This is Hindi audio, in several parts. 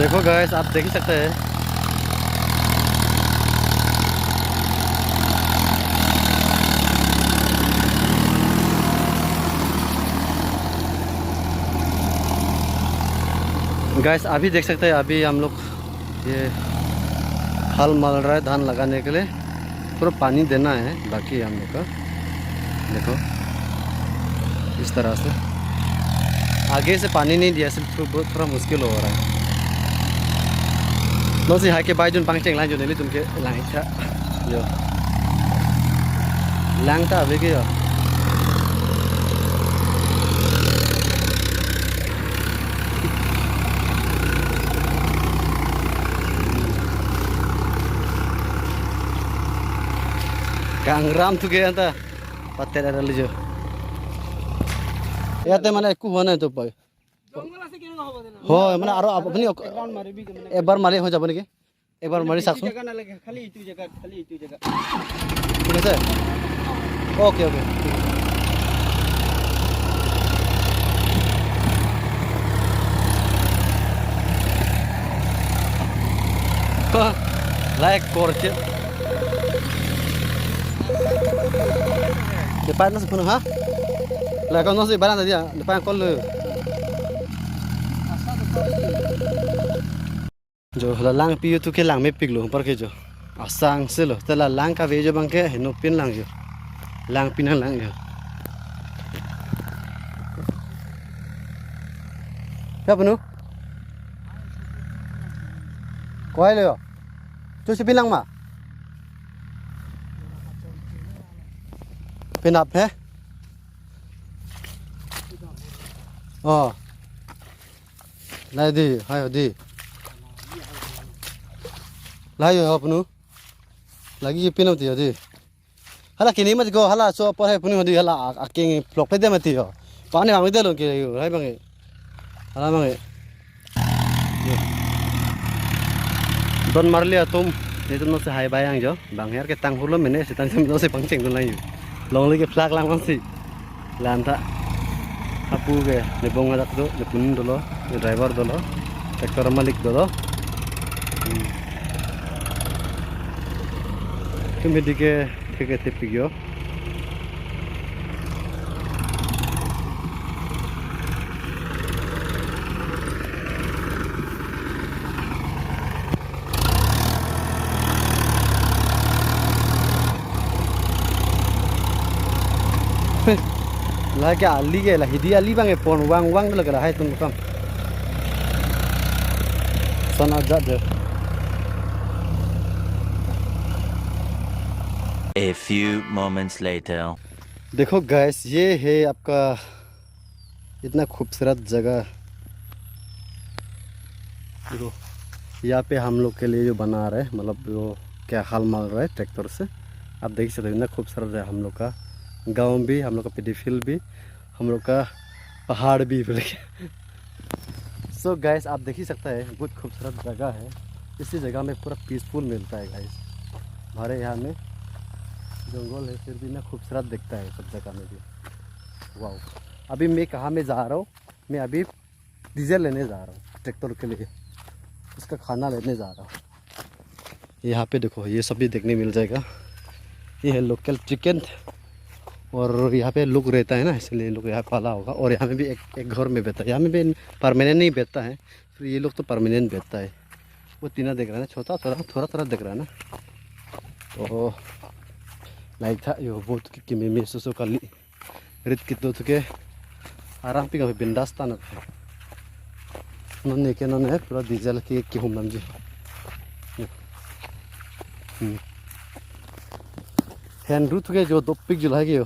देखो गाइस, आप देख ही सकते हैं। गाइस अभी देख सकते हैं, अभी हम लोग ये हल मल रहा है धान लगाने के लिए। पूरा पानी देना है बाकी हम लोग का। देखो इस तरह से आगे से पानी नहीं दिया, सिर्फ बहुत थोड़ा मुश्किल हो रहा है। नो से हाके बाई जुन पांचेंग लाइन जो नेली तुमके लाइन था जो लांगता अभी के यो कांग्राम तो गया था पत्ते डाल जो याते माने एकु होने तो पाई हो माने आरो अपनी एक बार मारे हो जाबो नेकी एक बार मारी साकसुन जगह ना लगे खाली इतु जगह ठीक है ओके ओके लाइक कोरचे depan nasi penuh ha lah kau nasi barang tadi ya depan kau le jo la lang pi tu ke lang me pig lo par ke jo asang se lo te la lang ka ve jo bang ke no pin lang jo lang pin lang jo ya penuh kau le yo tu si bilang ma pinap है लाई दी हाय दी लाई हो अपनु लगी पिनम ती दी हला किनी मत गो हला सो पर है पुनी दी हला आके फ्लॉक पे दे मती हो पानी हम दे लो के हाय बंगे हला बंगे don mar liya tum ni tum no se hai bayang jo bang her ke tang hulo mene se tang sim no se pang cheng don lai long li ke flak lang mang si lan ta apu ke ne bong adak do ne pun dolo ne driver dolo tractor malik dolo kemi dike ke tepigyo lah ke ali ke lah hidi ali bang e pon wang lo ke lah hai tum kam sana jat je A few moments later देखो गैस ये है आपका इतना खूबसूरत जगह। देखो यहाँ पे हम लोग के लिए जो बना रहे हैं मतलब वो क्या हाल मार रहा है ट्रैक्टर से। आप देख सकते हो इतना खूबसूरत है हम लोग का गांव भी, हम लोग का पेडी फील्ड भी, हम लोग का पहाड़ भी बोले। सो गैस आप देख ही सकते हैं बहुत खूबसूरत जगह है। इसी जगह में पूरा पीसफुल मिलता है गैस। हमारे यहाँ में जंगल है फिर भी ना खूबसूरत दिखता है सब जगह में भी। वाह अभी मैं कहाँ में जा रहा हूँ, मैं अभी डीजल लेने जा रहा हूँ ट्रैक्टर के लिए, उसका खाना लेने जा रहा हूँ। यहाँ पे देखो ये सब भी देखने मिल जाएगा। ये है लोकल चिकन और यहाँ पे लोग रहता है ना इसलिए लोग यहाँ पाला होगा। और यहाँ में भी एक घर में बैठता है, यहाँ में भी परमानेंट नहीं बैठता है, फिर ये लोग तो परमानेंट बैठता है। वो तीना देख रहा है ना, छोटा थोड़ा थोड़ा देख रहा है ना। तो लाइक था यो बहुत कि मैं सुसु कली रित कितो तो के आराम पे कभी बिंदास था ना नन्हे के नन्हे पूरा डीजल के हम नम जी हैंड रूट के जो दो पिक जुला के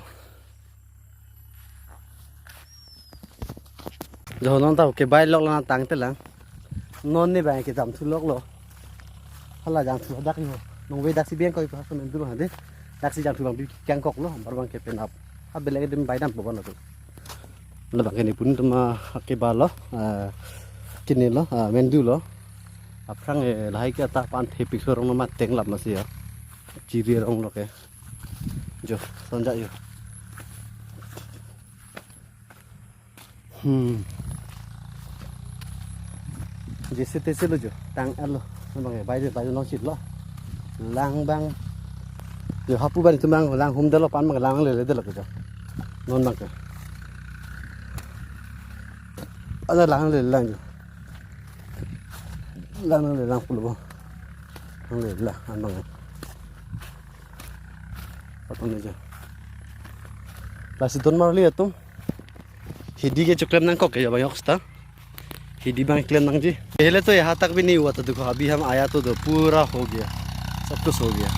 जो नन था के बाय लोग ना तांगते ला नन ने बाय के दाम थु लोग लो हला जां थु दाक हो नंगे दासी बें कोई पास में दूर हादे दासी जां थु बां बि क्यां कक लो बरबां के पेन अब बेलेगे दिन बाय दाम बबन तो मतलब बाके नि पुन तुम के बालो किने लो मेंदु लो आफ्रांग लाइ के ता पान थे पिक्चर रंग मा टेंग लाब मसी चिरि रंग लो के जो संजा यो जैसे तैसे लो जो टांग alo bang bai nó chít lo lang bang जो हापू बारी तुम lang hum dalo pan mag lang le dalo जो non bang के ada lang le lang जो lang pulo bo lang le la an bang patong le जो lasi don mar lihat तुम हिडी के चुकलेम नंग को के भाई ऑक्सटा हिडी बंग क्लेम नंग जी पहले तो यहाँ तक भी नहीं हुआ था देखो अभी हम आया तो पूरा हो गया सब कुछ हो गया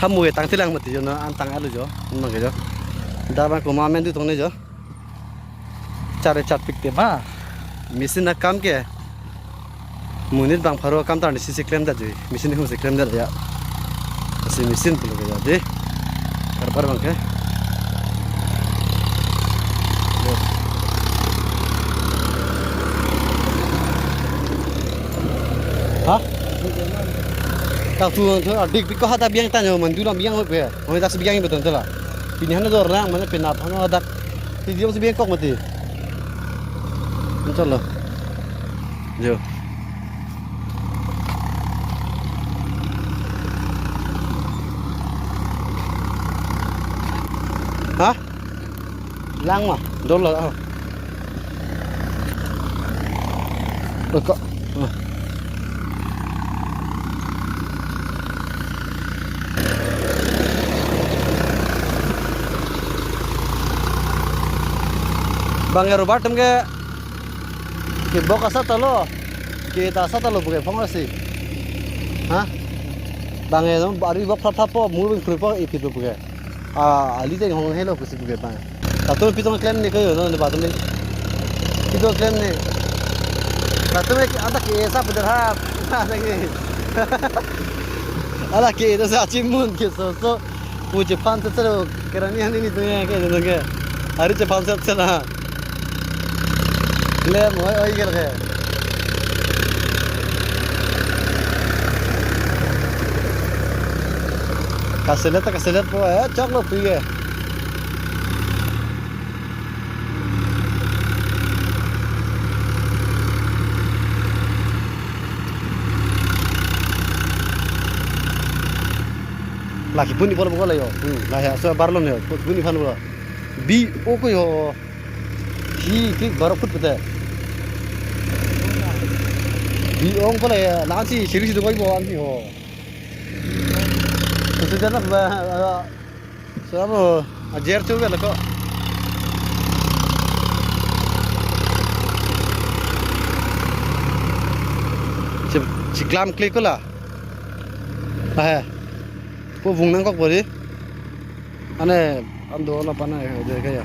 हम मुझे तंग तिलंग मत जो ना अन तंग आलू जो मंगे जो दाबा को मामें दु तोने जो चारे चाट पिकते बा मिशन ना काम के मुनित बंग फरो काम तार निसी क्लेम दा जी मिशन ही मुझे क्लेम दा या ऐसे मिशन पुलो गया जी करपर बंग के hả tao tuang thôi ở địch có hata biang tan rồi mình tu làm biang thôi về người ta sẽ biang betul betul lah pilihan itu orang mana penat mana ada thì dia sẽ biang kok mati betul lah jo hả lang mà đâu là được kok bang Robert ke bok asa talo ke ta asa talo bukan phong sih ha bang itu baru bok fata po mulu kripo ipit bukan ali teh hong hello kusi bukan bang satu pitong claim ni kayo no batum ni pitong claim ni batum ni ada ke esa berharap ada ke ada ke itu saya cimun ke so puji pantai terus kerana ini tu ya ke tu ke hari cepat sana ले मोय ओई गेल गे kaselet po chok lo pige laki puni pol bola yo la ya so barlo ne puni fan bola bi o ko yo hi ki baro put pete bi ong pole lansi siri sidu koi bo an hi ho to jana ba so abo ajer chu gel ko ciklam klik ko la ah po vung nang kok bori ane ando la pana de kaya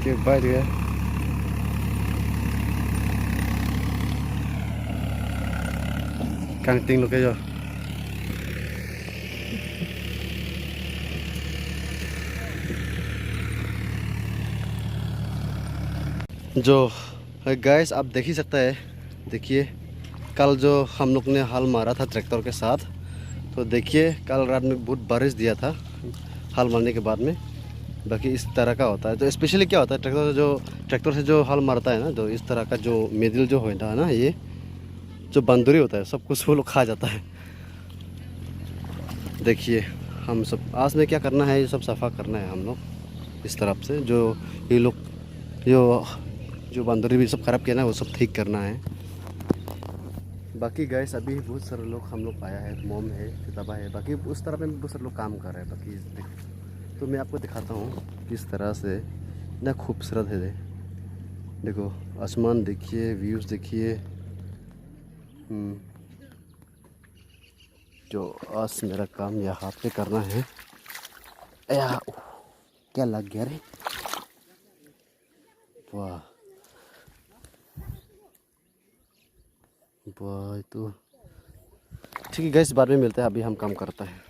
que vai dia căng tin luôn cái rồi जो है गाइस आप देख ही सकते हैं देखिए कल जो हम लोग ने हल मारा था ट्रैक्टर के साथ तो देखिए कल रात में बहुत बारिश दिया था हल मारने के बाद में बाकी इस तरह का होता है तो स्पेशली क्या होता है ट्रैक्टर से जो हल मारता है ना तो इस तरह का जो मिडिल जो होता है ना ये जो बंदूरी होता है सब कुछ वो लोग खा जाता है देखिए हम सब आज में क्या करना है ये सब सफ़ा करना है हम लोग इस तरफ से जो ये लोग जो बंदूरी भी सब खराब किया ना वो सब ठीक करना है बाकी गैस अभी बहुत सारे लोग हम लोग आया है मोम है किताबा है बाकी उस तरफ में बहुत सारे लोग काम कर रहे हैं बाकी तो मैं आपको दिखाता हूँ किस तरह से इतना खूबसूरत है देखो आसमान देखिए व्यूज़ देखिए जो आज मेरा काम यहाँ पे करना है क्या लग गया रे वाह वाह तो ठीक है गैस, बाद में मिलते हैं, अभी हम काम करते हैं।